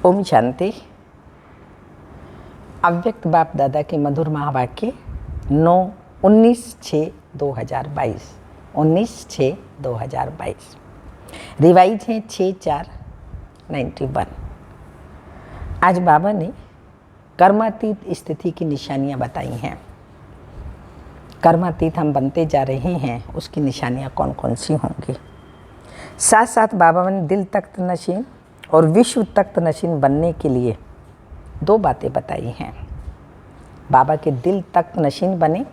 ओम शांति। अव्यक्त बाप दादा के मधुर महावाक्य 19/6/2022 19/6/2022 रिवाइज है 6/4/91। आज बाबा ने कर्मातीत स्थिति की निशानियां बताई हैं। कर्मातीत हम बनते जा रहे हैं, उसकी निशानियां कौन कौन सी होंगी। साथ साथ बाबा ने दिल तख्त नशीन और विश्व तख्त नशीन बनने के लिए 2 बातें बताई हैं। बाबा के दिल तख्त नशीन बने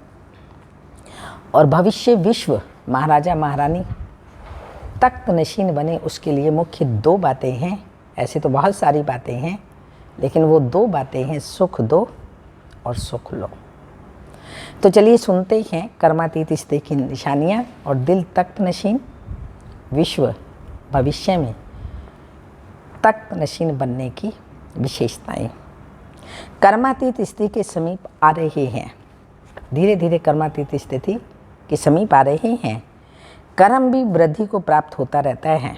और भविष्य विश्व महाराजा महारानी तख्त नशीन बने, उसके लिए मुख्य 2 बातें हैं। ऐसे तो बहुत सारी बातें हैं, लेकिन वो 2 बातें हैं, सुख दो और सुख लो। तो चलिए सुनते हैं कर्मातीत स्थिति की निशानियाँ और दिल तख्त नशीन विश्व भविष्य में तख्त नशीन बनने की विशेषताएं। कर्मातीत स्थिति के समीप आ रहे हैं, धीरे धीरे कर्मातीत स्थिति के समीप आ रहे हैं। कर्म भी वृद्धि को प्राप्त होता रहता है,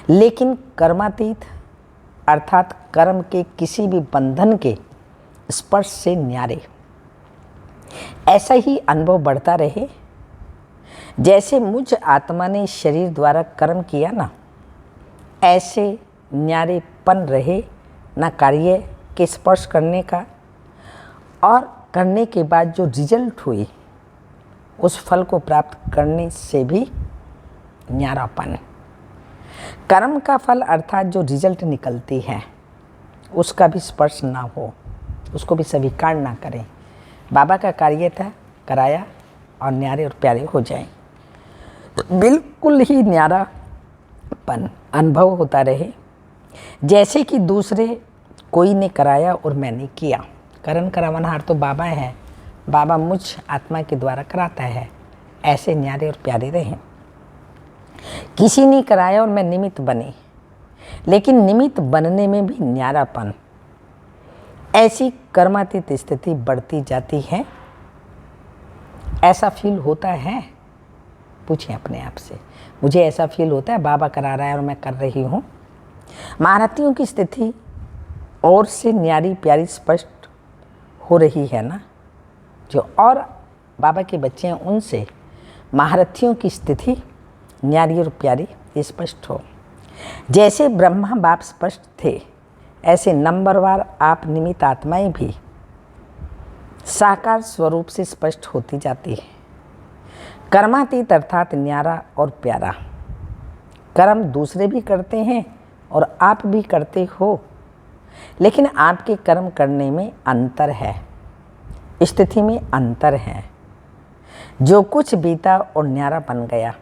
लेकिन कर्मातीत अर्थात कर्म के किसी भी बंधन के स्पर्श से न्यारे ऐसा ही अनुभव बढ़ता रहे। जैसे मुझ आत्मा ने शरीर द्वारा कर्म किया ना, ऐसे न्यारेपन रहे ना कार्य के स्पर्श करने का, और करने के बाद जो रिजल्ट हुई उस फल को प्राप्त करने से भी न्यारापन। कर्म का फल अर्थात जो रिजल्ट निकलती है उसका भी स्पर्श ना हो, उसको भी स्वीकार ना करें। बाबा का कार्य था, कराया और न्यारे और प्यारे हो जाएं। बिल्कुल ही न्यारापन अनुभव होता रहे, जैसे कि दूसरे कोई ने कराया और मैंने किया। करण करावनहार तो बाबा है, बाबा मुझ आत्मा के द्वारा कराता है। ऐसे न्यारे और प्यारे रहें। किसी ने कराया और मैं निमित्त बनी, लेकिन निमित्त बनने में भी न्यारापन। ऐसी कर्मातीत स्थिति बढ़ती जाती है। ऐसा फील होता है, पूछें अपने आप से। मुझे ऐसा फील होता है बाबा करा रहा है और मैं कर रही हूँ। महारथियों की स्थिति और से न्यारी प्यारी स्पष्ट हो रही है ना। जो और बाबा के बच्चे हैं उनसे महारथियों की स्थिति न्यारी और प्यारी स्पष्ट हो। जैसे ब्रह्मा बाप स्पष्ट थे, ऐसे नंबरवार आप निमित्त आत्माएं भी साकार स्वरूप से स्पष्ट होती जाती है। कर्मातीत अर्थात न्यारा और प्यारा। कर्म दूसरे भी करते हैं और आप भी करते हो, लेकिन आपके कर्म करने में अंतर है, स्थिति में अंतर है। जो कुछ बीता और न्यारा बन गया।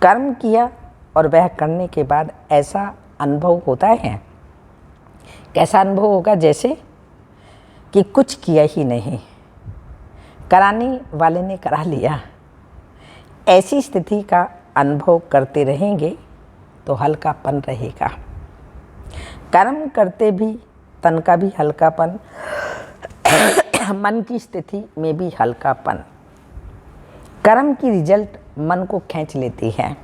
कर्म किया और वह करने के बाद ऐसा अनुभव होता है। कैसा अनुभव होगा? जैसे कि कुछ किया ही नहीं, कराने वाले ने करा लिया। ऐसी स्थिति का अनुभव करते रहेंगे तो हल्कापन रहेगा। कर्म करते भी तन का भी हल्कापन, मन की स्थिति में भी हल्कापन। कर्म की रिजल्ट मन को खींच लेती है।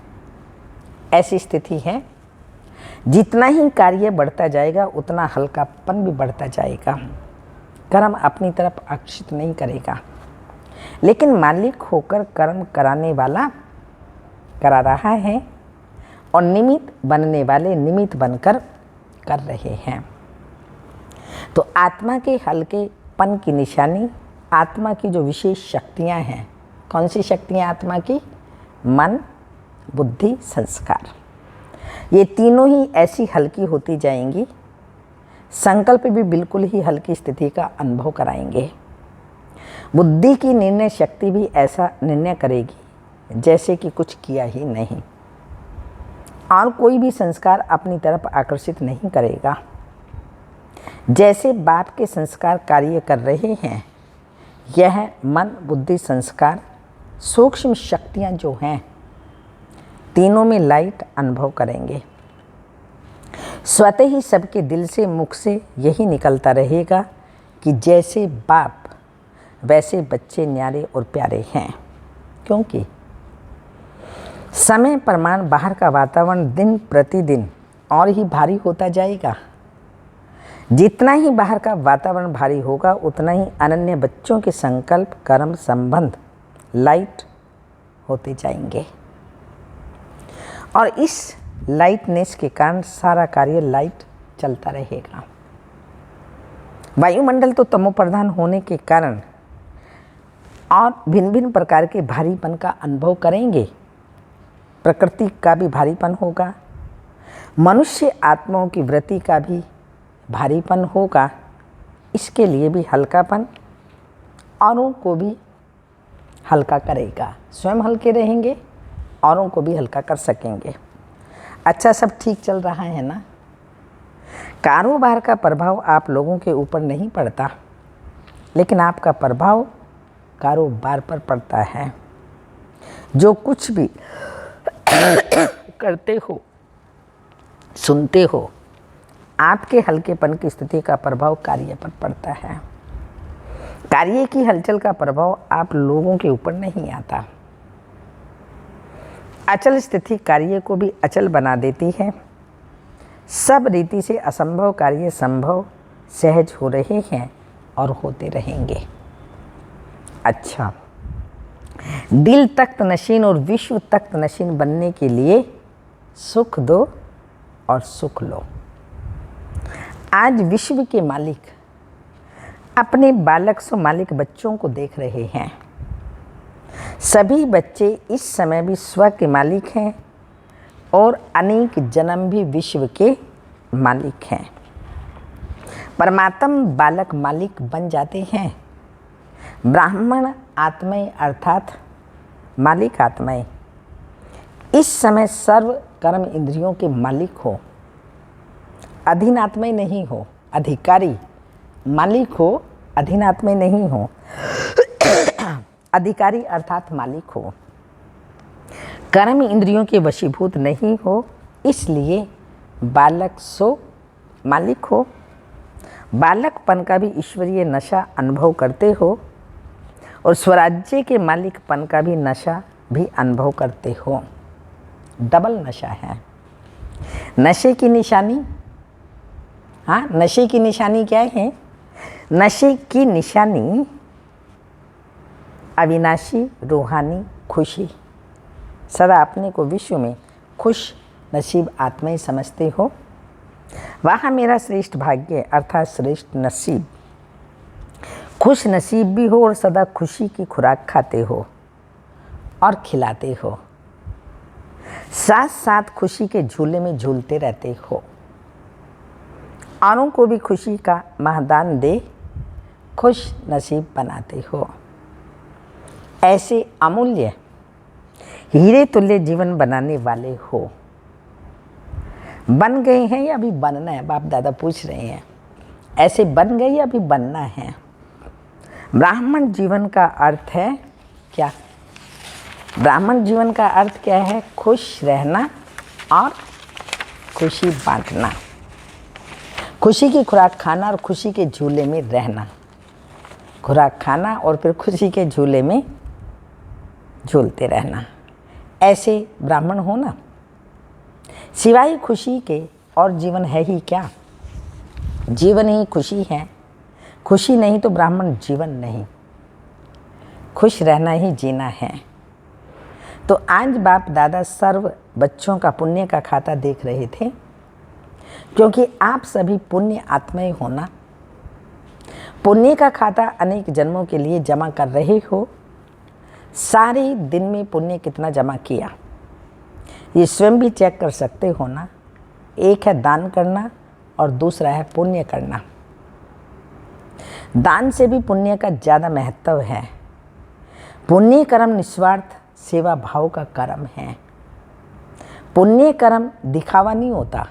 ऐसी स्थिति है। जितना ही कार्य बढ़ता जाएगा उतना हल्कापन भी बढ़ता जाएगा। कर्म अपनी तरफ आकर्षित नहीं करेगा, लेकिन मालिक होकर कर्म कराने वाला करा रहा है और निमित्त बनने वाले निमित्त बनकर कर रहे हैं। तो आत्मा के हल्केपन की निशानी आत्मा की जो विशेष शक्तियां हैं। कौन सी शक्तियां आत्मा की? मन, बुद्धि, संस्कार। ये तीनों ही ऐसी हल्की होती जाएंगी। संकल्प भी बिल्कुल ही हल्की स्थिति का अनुभव कराएंगे। बुद्धि की निर्णय शक्ति भी ऐसा निर्णय करेगी जैसे कि कुछ किया ही नहीं, और कोई भी संस्कार अपनी तरफ आकर्षित नहीं करेगा। जैसे बाप के संस्कार कार्य कर रहे हैं, यह मन, बुद्धि, संस्कार सूक्ष्म शक्तियाँ जो हैं, तीनों में लाइट अनुभव करेंगे। स्वतः ही सबके दिल से, मुख से यही निकलता रहेगा कि जैसे बाप वैसे बच्चे न्यारे और प्यारे हैं। क्योंकि समय प्रमाण बाहर का वातावरण दिन प्रतिदिन और ही भारी होता जाएगा। जितना ही बाहर का वातावरण भारी होगा उतना ही अनन्य बच्चों के संकल्प, कर्म, संबंध लाइट होते जाएंगे और इस लाइटनेस के कारण सारा कार्य लाइट चलता रहेगा। वायुमंडल तो तमो प्रधान होने के कारण और भिन्न भिन्न प्रकार के भारीपन का अनुभव करेंगे। प्रकृति का भी भारीपन होगा, मनुष्य आत्माओं की वृत्ति का भी भारीपन होगा। इसके लिए भी हल्कापन औरों को भी हल्का करेगा। स्वयं हल्के रहेंगे, औरों को भी हल्का कर सकेंगे। अच्छा, सब ठीक चल रहा है ना? कारोबार का प्रभाव आप लोगों के ऊपर नहीं पड़ता, लेकिन आपका प्रभाव कारोबार पर पड़ता है। जो कुछ भी करते हो, सुनते हो, आपके हल्केपन की स्थिति का प्रभाव कार्य पर पड़ता है। कार्य की हलचल का प्रभाव आप लोगों के ऊपर नहीं आता। अचल स्थिति कार्य को भी अचल बना देती है। सब रीति से असंभव कार्य संभव सहज हो रहे हैं और होते रहेंगे। अच्छा, दिल तख्त नशीन और विश्व तख्त नशीन बनने के लिए सुख दो और सुख लो। आज विश्व के मालिक अपने बालक सो मालिक बच्चों को देख रहे हैं। सभी बच्चे इस समय भी स्व के मालिक हैं और अनेक जन्म भी विश्व के मालिक हैं। परमात्म बालक मालिक बन जाते हैं। ब्राह्मण आत्माएं अर्थात मालिक आत्माएं इस समय सर्व कर्म इंद्रियों के मालिक हो। अधीन आत्माएं नहीं हो, अधिकारी मालिक हो, अधीन आत्माएं नहीं हो। अधिकारी अर्थात मालिक हो, कर्म इंद्रियों के वशीभूत नहीं हो, इसलिए बालक सो मालिक हो। बालकपन का भी ईश्वरीय नशा अनुभव करते हो और स्वराज्य के मालिकपन का भी नशा भी अनुभव करते हो। डबल नशा है। नशे की निशानी, हाँ, नशे की निशानी क्या है? नशे की निशानी अविनाशी रूहानी खुशी। सदा अपने को विश्व में खुश नसीब आत्माएं समझते हो। वहाँ मेरा श्रेष्ठ भाग्य अर्थात श्रेष्ठ नसीब। खुश नसीब भी हो और सदा खुशी की खुराक खाते हो और खिलाते हो। साथ साथ खुशी के झूले में झूलते रहते हो। औरों को भी खुशी का महदान दे खुश नसीब बनाते हो। ऐसे अमूल्य हीरे तुल्य जीवन बनाने वाले हो। बन गए हैं या अभी बनना है? बाप दादा पूछ रहे हैं, ऐसे बन गए या अभी बनना है? ब्राह्मण जीवन का अर्थ है क्या? ब्राह्मण जीवन का अर्थ क्या है? खुश रहना और खुशी बांटना, खुशी की खुराक खाना और खुशी के झूले में रहना। खुराक खाना और फिर खुशी के झूले में झूलते रहना। ऐसे ब्राह्मण हो ना। सिवाय खुशी के और जीवन है ही क्या? जीवन ही खुशी है। खुशी नहीं तो ब्राह्मण जीवन नहीं। खुश रहना ही जीना है। तो आज बाप दादा सर्व बच्चों का पुण्य का खाता देख रहे थे, क्योंकि आप सभी पुण्य आत्माएं होना। पुण्य का खाता अनेक जन्मों के लिए जमा कर रहे हो। सारे दिन में पुण्य कितना जमा किया ये स्वयं भी चेक कर सकते हो ना। एक है दान करना और दूसरा है पुण्य करना। दान से भी पुण्य का ज़्यादा महत्व है। पुण्य कर्म निस्वार्थ सेवा भाव का कर्म है। पुण्य कर्म दिखावा नहीं होता,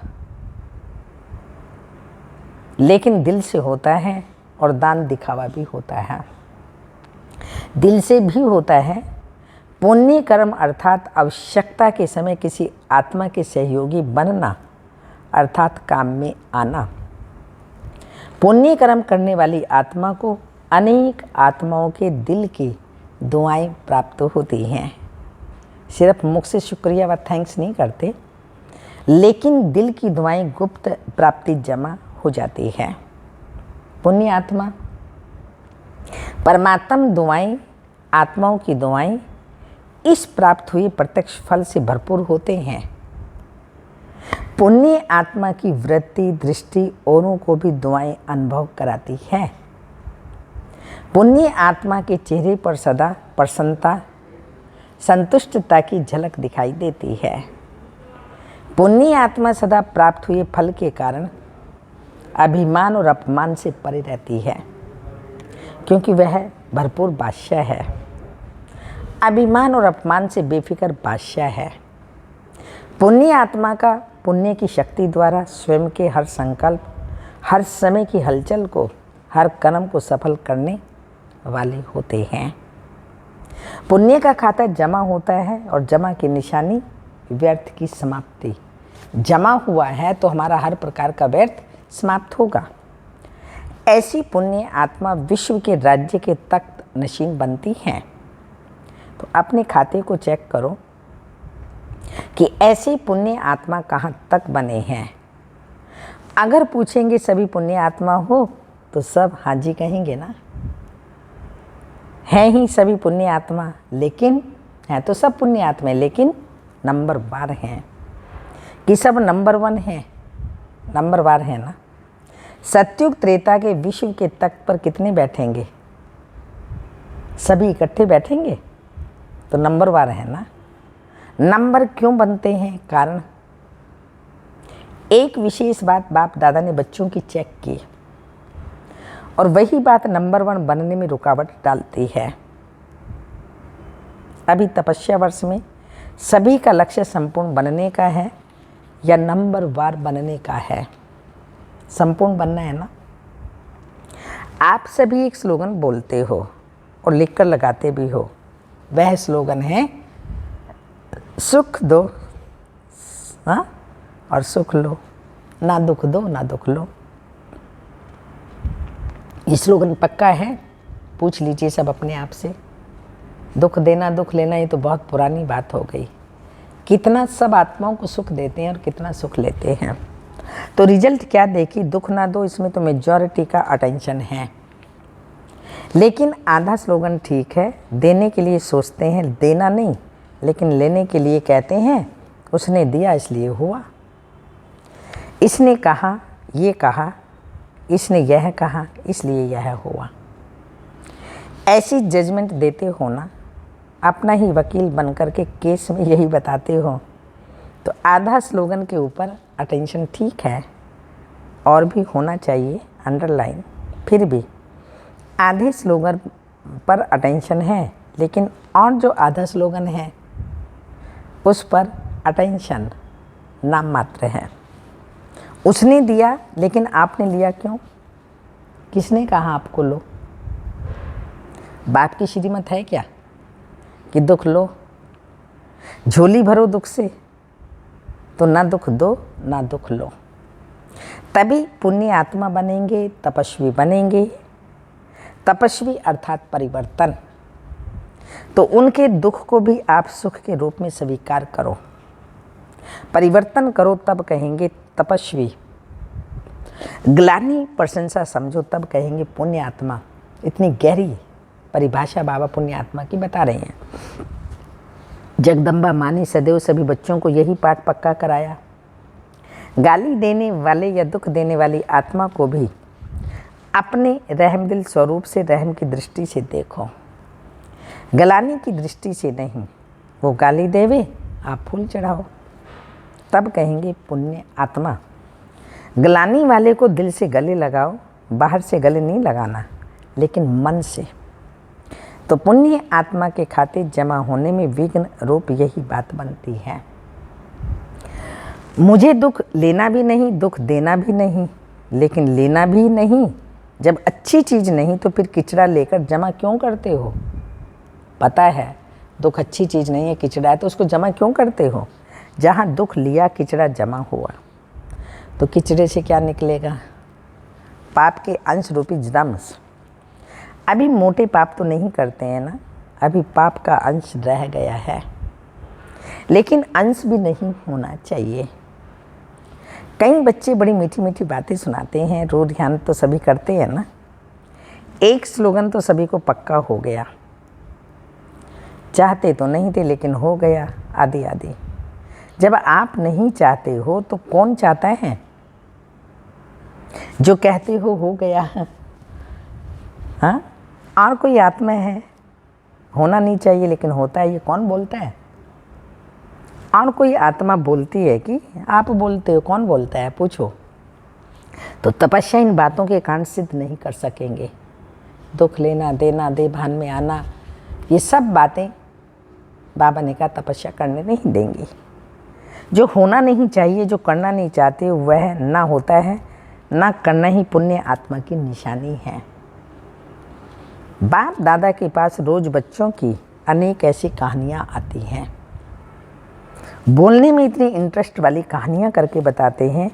लेकिन दिल से होता है। और दान दिखावा भी होता है, दिल से भी होता है। पुण्य कर्म अर्थात आवश्यकता के समय किसी आत्मा के सहयोगी बनना अर्थात काम में आना। पुण्य कर्म करने वाली आत्मा को अनेक आत्माओं के दिल की दुआएं प्राप्त होती हैं। सिर्फ मुख से शुक्रिया व थैंक्स नहीं करते, लेकिन दिल की दुआएं गुप्त प्राप्ति जमा हो जाती है। पुण्य आत्मा, परमात्म दुआएं, आत्माओं की दुआएं इस प्राप्त हुए प्रत्यक्ष फल से भरपूर होते हैं। पुण्य आत्मा की वृत्ति दृष्टि औरों को भी दुआएं अनुभव कराती है। पुण्य आत्मा के चेहरे पर सदा प्रसन्नता संतुष्टता की झलक दिखाई देती है। पुण्य आत्मा सदा प्राप्त हुए फल के कारण अभिमान और अपमान से परे रहती है, क्योंकि वह भरपूर बादशाह है। अभिमान और अपमान से बेफिक्र बादशाह है। पुण्य आत्मा का पुण्य की शक्ति द्वारा स्वयं के हर संकल्प, हर समय की हलचल को, हर कर्म को सफल करने वाले होते हैं। पुण्य का खाता जमा होता है और जमा की निशानी व्यर्थ की समाप्ति। जमा हुआ है तो हमारा हर प्रकार का व्यर्थ समाप्त होगा। ऐसी पुण्य आत्मा विश्व के राज्य के तख्त नशीन बनती हैं। तो अपने खाते को चेक करो कि ऐसी पुण्य आत्मा कहाँ तक बने हैं। अगर पूछेंगे सभी पुण्य आत्मा हो तो सब हाँ जी कहेंगे ना। हैं ही सभी पुण्य आत्मा, लेकिन हैं तो सब पुण्य आत्मा लेकिन नंबर वार हैं कि सब नंबर 1 हैं। नंबर वार है ना। सतयुग त्रेता के विश्व के तख्त पर कितने बैठेंगे? सभी इकट्ठे बैठेंगे तो नंबर वार है ना। नंबर क्यों बनते हैं? कारण एक विशेष बात बाप दादा ने बच्चों की चेक की और वही बात नंबर 1 बनने में रुकावट डालती है। अभी तपस्या वर्ष में सभी का लक्ष्य संपूर्ण बनने का है या नंबर वार बनने का है? संपूर्ण बनना है ना। आप सभी एक स्लोगन बोलते हो और लिखकर लगाते भी हो। वह स्लोगन है सुख दो हाँ और सुख लो, ना दुख दो ना दुख लो। ये स्लोगन पक्का है? पूछ लीजिए सब अपने आप से। दुख देना दुख लेना ये तो बहुत पुरानी बात हो गई। कितना सब आत्माओं को सुख देते हैं और कितना सुख लेते हैं। तो रिजल्ट क्या देखी? दुख ना दो, इसमें तो मेजॉरिटी का अटेंशन है। लेकिन आधा स्लोगन ठीक है। देने के लिए सोचते हैं, देना नहीं, लेकिन लेने के लिए कहते हैं उसने दिया इसलिए हुआ, इसने कहा ये कहा, इसने यह कहा इसलिए यह हुआ। ऐसी जजमेंट देते हो ना, अपना ही वकील बनकर के केस में यही बताते हो। तो आधा स्लोगन के ऊपर अटेंशन ठीक है और भी होना चाहिए अंडरलाइन। फिर भी आधे स्लोगन पर अटेंशन है, लेकिन और जो आधा स्लोगन है उस पर अटेंशन नाम मात्र है। उसने दिया लेकिन आपने लिया क्यों? किसने कहा आपको लो? बाप की श्रीमत है क्या कि दुख लो, झोली भरो दुख से? तो ना दुख दो ना दुख लो। तभी पुण्य आत्मा बनेंगे, तपस्वी बनेंगे। तपस्वी अर्थात परिवर्तन। तो उनके दुख को भी आप सुख के रूप में स्वीकार करो, परिवर्तन करो, तब कहेंगे तपस्वी। ग्लानि प्रशंसा समझो, तब कहेंगे पुण्य आत्मा। इतनी गहरी परिभाषा बाबा पुण्य आत्मा की बता रहे हैं। जगदम्बा माँ ने सदैव सभी बच्चों को यही पाठ पक्का कराया। गाली देने वाले या दुख देने वाली आत्मा को भी अपने रहमदिल स्वरूप से, रहम की दृष्टि से देखो, गलाने की दृष्टि से नहीं। वो गाली देवे, आप फूल चढ़ाओ, तब कहेंगे पुण्य आत्मा। गलानी वाले को दिल से गले लगाओ, बाहर से गले नहीं लगाना, लेकिन मन से। तो पुण्य आत्मा के खाते जमा होने में विघ्न रूप यही बात बनती है। मुझे दुख लेना भी नहीं, दुख देना भी नहीं, लेकिन लेना भी नहीं। जब अच्छी चीज़ नहीं तो फिर किचड़ा लेकर जमा क्यों करते हो? पता है दुख अच्छी चीज़ नहीं है, किचड़ा है, तो उसको जमा क्यों करते हो? जहाँ दुख लिया किचड़ा जमा हुआ, तो किचड़े से क्या निकलेगा? पाप के अंश रूपी जम्स। अभी मोटे पाप तो नहीं करते हैं ना, अभी पाप का अंश रह गया है, लेकिन अंश भी नहीं होना चाहिए। कई बच्चे बड़ी मीठी मीठी बातें सुनाते हैं, रोज ध्यान तो सभी करते हैं ना। एक स्लोगन तो सभी को पक्का हो गया, चाहते तो नहीं थे लेकिन हो गया, आदि आदि। जब आप नहीं चाहते हो तो कौन चाहता है? जो कहते हो गया। हाँ, और कोई आत्मा है, होना नहीं चाहिए लेकिन होता है, ये कौन बोलता है? और कोई आत्मा बोलती है कि आप बोलते हो? कौन बोलता है? पूछो। तो तपस्या इन बातों के कारण सिद्ध नहीं कर सकेंगे। दुख लेना, देना, दे भान में आना, ये सब बातें बाबा ने कहा तपस्या करने नहीं देंगी। जो होना नहीं चाहिए, जो करना नहीं चाहते, वह ना होता है, ना करना ही पुण्य आत्मा की निशानी है। बाप दादा के पास रोज बच्चों की अनेक ऐसी कहानियाँ आती हैं। बोलने में इतनी इंटरेस्ट वाली कहानियाँ करके बताते हैं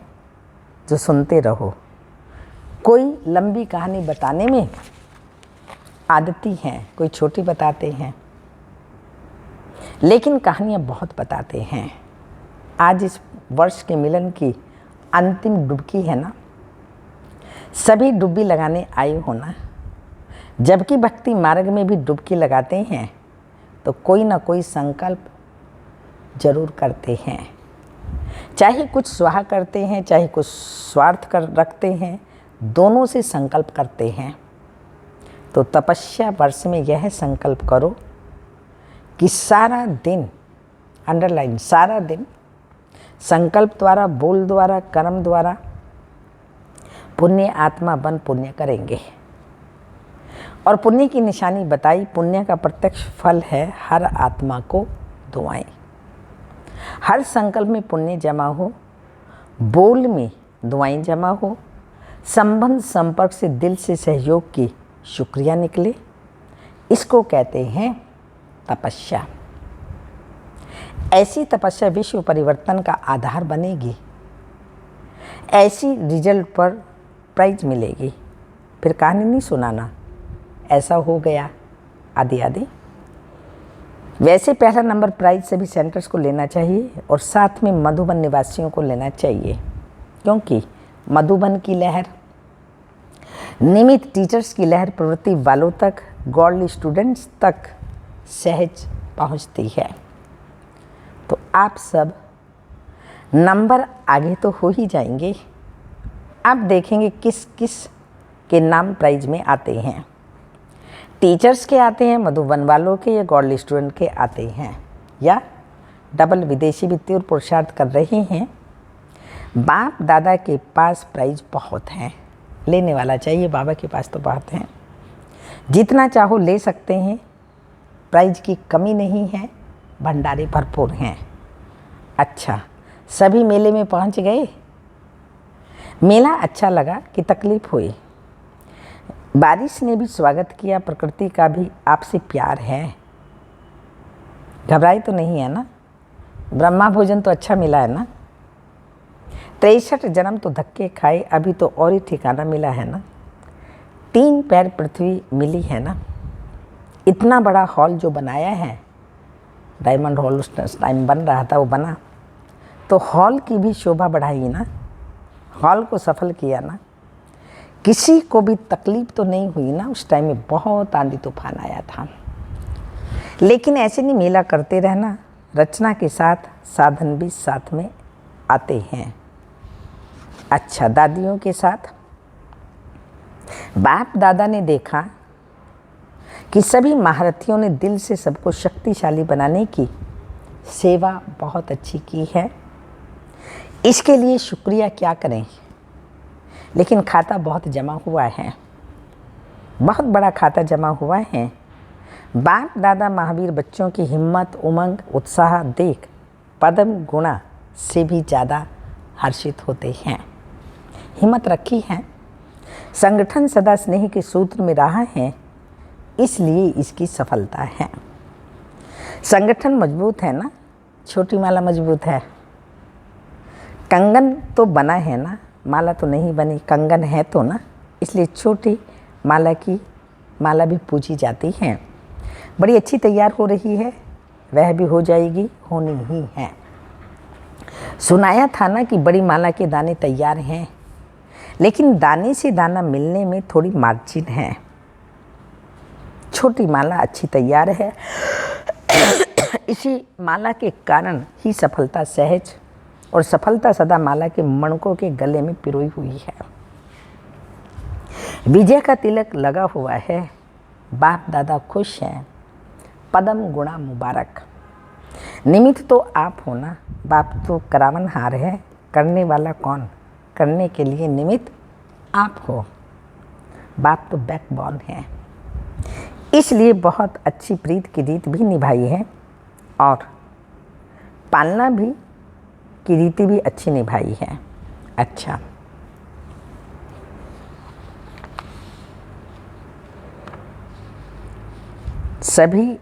जो सुनते रहो। कोई लंबी कहानी बताने में आदती हैं, कोई छोटी बताते हैं, लेकिन कहानियाँ बहुत बताते हैं। आज इस वर्ष के मिलन की अंतिम डुबकी है ना, सभी डुबकी लगाने आए हो ना। जबकि भक्ति मार्ग में भी डुबकी लगाते हैं तो कोई ना कोई संकल्प जरूर करते हैं, चाहे कुछ स्वाहा करते हैं, चाहे कुछ स्वार्थ कर रखते हैं, दोनों से संकल्प करते हैं। तो तपस्या वर्ष में यह संकल्प करो कि सारा दिन, अंडरलाइन, सारा दिन संकल्प द्वारा, बोल द्वारा, कर्म द्वारा पुण्य आत्मा बन पुण्य करेंगे। और पुण्य की निशानी बताई, पुण्य का प्रत्यक्ष फल है हर आत्मा को दुआएं। हर संकल्प में पुण्य जमा हो, बोल में दुआएं जमा हो, संबंध संपर्क से दिल से सहयोग की शुक्रिया निकले, इसको कहते हैं तपस्या। ऐसी तपस्या विश्व परिवर्तन का आधार बनेगी। ऐसी रिजल्ट पर प्राइज मिलेगी। फिर कहानी नहीं सुनाना, ऐसा हो गया, आदि आदि। वैसे पहला नंबर प्राइज सभी सेंटर्स को लेना चाहिए और साथ में मधुबन निवासियों को लेना चाहिए, क्योंकि मधुबन की लहर, नियमित टीचर्स की लहर प्रवृत्ति वालों तक, गॉडली स्टूडेंट्स तक सहज पहुंचती है। तो आप सब नंबर आगे तो हो ही जाएंगे। अब देखेंगे किस किस के नाम प्राइज में आते हैं। टीचर्स के आते हैं, मधुबन वालों के या गॉडली स्टूडेंट के आते हैं, या डबल विदेशी वित्तीय और पुरुषार्थ कर रहे हैं। बाप दादा के पास प्राइज बहुत हैं, लेने वाला चाहिए। बाबा के पास तो बहुत हैं, जितना चाहो ले सकते हैं, प्राइज की कमी नहीं है, भंडारे भरपूर हैं। अच्छा, सभी मेले में पहुंच गए? मेला अच्छा लगा कि तकलीफ हुई? बारिश ने भी स्वागत किया, प्रकृति का भी आपसे प्यार है। घबराई तो नहीं है ना? ब्रह्मा भोजन तो अच्छा मिला है ना? 63 जन्म तो धक्के खाए, अभी तो और ही ठिकाना मिला है ना? 3 पैर पृथ्वी मिली है ना? इतना बड़ा हॉल जो बनाया है, डायमंड हॉल उस टाइम बन रहा था, वो बना तो हॉल की भी शोभा बढ़ाई ना, हॉल को सफल किया ना। किसी को भी तकलीफ तो नहीं हुई ना? उस टाइम में बहुत आंधी तूफान आया था। लेकिन ऐसे नहीं मेला करते रहना, रचना के साथ साधन भी साथ में आते हैं। अच्छा, दादियों के साथ बाप दादा ने देखा कि सभी महारथियों ने दिल से सबको शक्तिशाली बनाने की सेवा बहुत अच्छी की है। इसके लिए शुक्रिया क्या करें, लेकिन खाता बहुत जमा हुआ है, बहुत बड़ा खाता जमा हुआ है। बाप दादा महावीर बच्चों की हिम्मत, उमंग, उत्साह देख पद्म गुणा से भी ज़्यादा हर्षित होते हैं। हिम्मत रखी है, संगठन सदा स्नेह के सूत्र में रहा है, इसलिए इसकी सफलता है। संगठन मजबूत है ना? छोटी माला मजबूत है। कंगन तो बना है ना, माला तो नहीं बनी, कंगन है तो ना, इसलिए छोटी माला की माला भी पूजी जाती है। बड़ी अच्छी तैयार हो रही है, वह भी हो जाएगी, होनी ही है। सुनाया था ना कि बड़ी माला के दाने तैयार हैं, लेकिन दाने से दाना मिलने में थोड़ी मार्जिन है। छोटी माला अच्छी तैयार है, इसी माला के कारण ही सफलता सहज, और सफलता सदा माला के मणकों के गले में पिरोई हुई है। विजय का तिलक लगा हुआ है, बाप दादा खुश हैं, पदम गुणा मुबारक। निमित्त तो आप हो ना, बाप तो करावनहार है, करने वाला कौन, करने के लिए निमित्त आप हो। बाप तो बैकबोन है, इसलिए बहुत अच्छी प्रीत की रीत भी निभाई है और पालना भी की रीति भी अच्छी निभाई है। अच्छा, सभी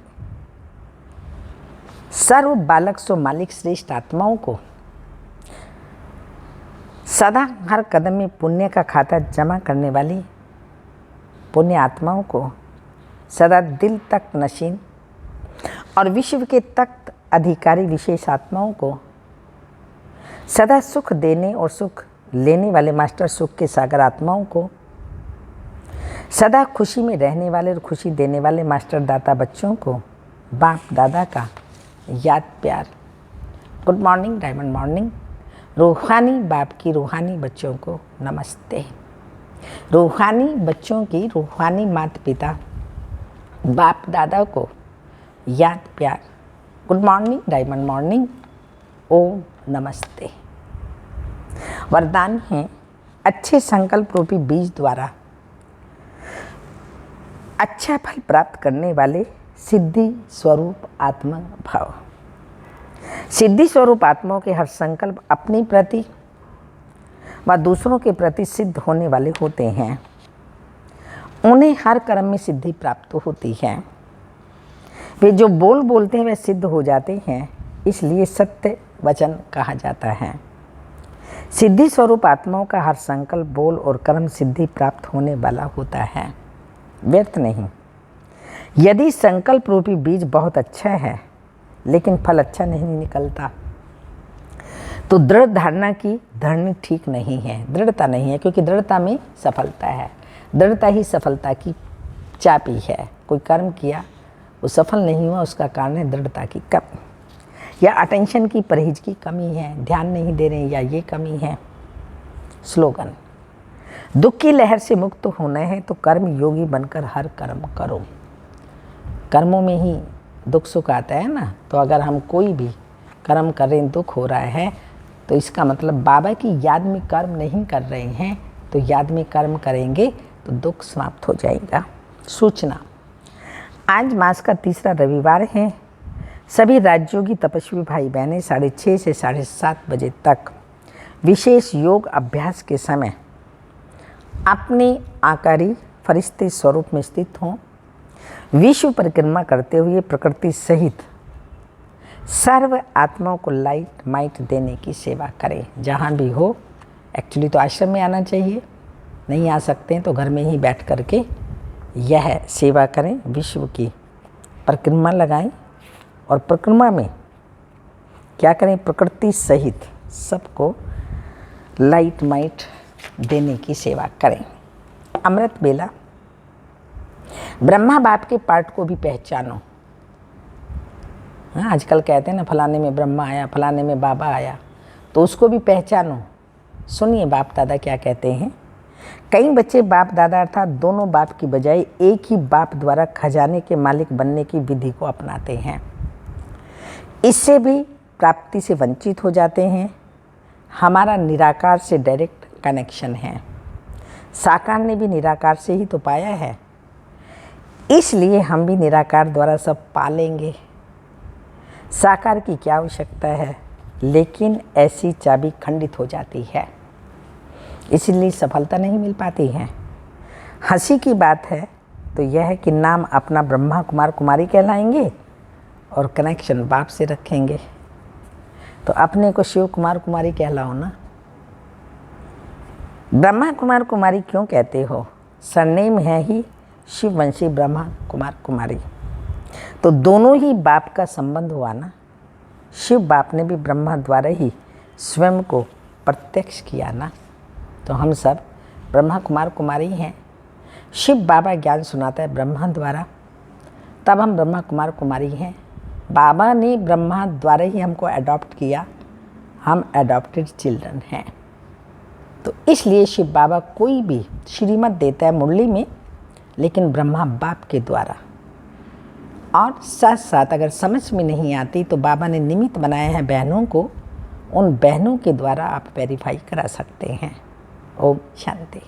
सर्व बालक सो मालिक श्रेष्ठ आत्माओं को सदा हर कदम में पुण्य का खाता जमा करने वाली पुण्य आत्माओं को सदा दिल तक नशीन और विश्व के तख्त अधिकारी विशेष आत्माओं को सदा सुख देने और सुख लेने वाले मास्टर सुख के सागर आत्माओं को सदा खुशी में रहने वाले और खुशी देने वाले मास्टर दाता बच्चों को बाप दादा का याद प्यार। Good morning, diamond morning. रूहानी बाप की रूहानी बच्चों को नमस्ते। रूहानी बच्चों की रूहानी माता पिता बाप दादा को याद प्यार। Good morning, diamond morning. Om नमस्ते। वरदान है, अच्छे संकल्प रूपी बीज द्वारा अच्छा फल प्राप्त करने वाले सिद्धि स्वरूप आत्मा भाव। सिद्धि स्वरूप आत्माओं के हर संकल्प अपने प्रति व दूसरों के प्रति सिद्ध होने वाले होते हैं। उन्हें हर कर्म में सिद्धि प्राप्त होती है। वे जो बोलते हैं वे सिद्ध हो जाते हैं, इसलिए सत्य वचन कहा जाता है। सिद्धि स्वरूप आत्माओं का हर संकल्प बोल और कर्म सिद्धि प्राप्त होने वाला होता है, व्यर्थ नहीं। यदि संकल्प रूपी बीज बहुत अच्छा है लेकिन फल अच्छा नहीं निकलता तो दृढ़ धारणा की धरनी ठीक नहीं है, दृढ़ता नहीं है, क्योंकि दृढ़ता में सफलता है। दृढ़ता ही सफलता की चाबी है। कोई कर्म किया वो सफल नहीं हुआ, उसका कारण है दृढ़ता की कमी या अटेंशन की परहेज की कमी है, ध्यान नहीं दे रहे या ये कमी है। स्लोगन, दुख की लहर से मुक्त होना है तो कर्म योगी बनकर हर कर्म करो। कर्मों में ही दुख सुख आता है ना, तो अगर हम कोई भी कर्म कर रहे हैं, दुख हो रहा है, तो इसका मतलब बाबा की याद में कर्म नहीं कर रहे हैं, तो याद में कर्म करेंगे तो दुख समाप्त हो जाएगा। सूचना, आज मास का तीसरा रविवार है। सभी राजयोगी तपस्वी भाई बहनें 6:30 से 7:30 बजे तक विशेष योग अभ्यास के समय अपने आकारी फरिश्ते स्वरूप में स्थित हों। विश्व परिक्रमा करते हुए प्रकृति सहित सर्व आत्माओं को लाइट माइट देने की सेवा करें, जहाँ भी हो। एक्चुअली तो आश्रम में आना चाहिए, नहीं आ सकते हैं तो घर में ही बैठ करके यह सेवा करें। विश्व की परिक्रमा लगाएं और परिक्रमा में क्या करें, प्रकृति सहित सबको लाइट माइट देने की सेवा करें। अमृत बेला, ब्रह्मा बाप के पार्ट को भी पहचानो। हाँ, आजकल कहते हैं ना फलाने में ब्रह्मा आया, फलाने में बाबा आया, तो उसको भी पहचानो। सुनिए बाप दादा क्या कहते हैं। कई बच्चे बाप दादा अर्थात दोनों बाप की बजाय एक ही बाप द्वारा खजाने के मालिक बनने की विधि को अपनाते हैं। इससे भी प्राप्ति से वंचित हो जाते हैं। हमारा निराकार से डायरेक्ट कनेक्शन है। साकार ने भी निराकार से ही तो पाया है, इसलिए हम भी निराकार द्वारा सब पालेंगे। साकार की क्या आवश्यकता है, लेकिन ऐसी चाबी खंडित हो जाती है, इसलिए सफलता नहीं मिल पाती है। हंसी की बात है तो यह है कि नाम अपना ब्रह्मा कुमार कुमारी कहलाएंगे और कनेक्शन बाप से रखेंगे, तो अपने को शिव कुमार कुमारी कहलाओ ना। ब्रह्मा कुमार कुमारी क्यों कहते हो, सरनेम है ही शिववंशी ब्रह्मा कुमार कुमारी, तो दोनों ही बाप का संबंध हुआ ना। शिव बाप ने भी ब्रह्मा द्वारा ही स्वयं को प्रत्यक्ष किया ना, तो हम सब ब्रह्मा कुमार कुमारी हैं। शिव बाबा ज्ञान सुनाता है ब्रह्मा द्वारा, तब हम ब्रह्मा कुमार कुमारी हैं। बाबा ने ब्रह्मा द्वारा ही हमको अडॉप्ट किया, हम अडॉप्टेड चिल्ड्रन हैं। तो इसलिए शिव बाबा कोई भी श्रीमत देता है मुरली में, लेकिन ब्रह्मा बाप के द्वारा। और साथ साथ अगर समझ में नहीं आती तो बाबा ने निमित्त बनाए हैं बहनों को, उन बहनों के द्वारा आप वेरीफाई करा सकते हैं। ओम शांति।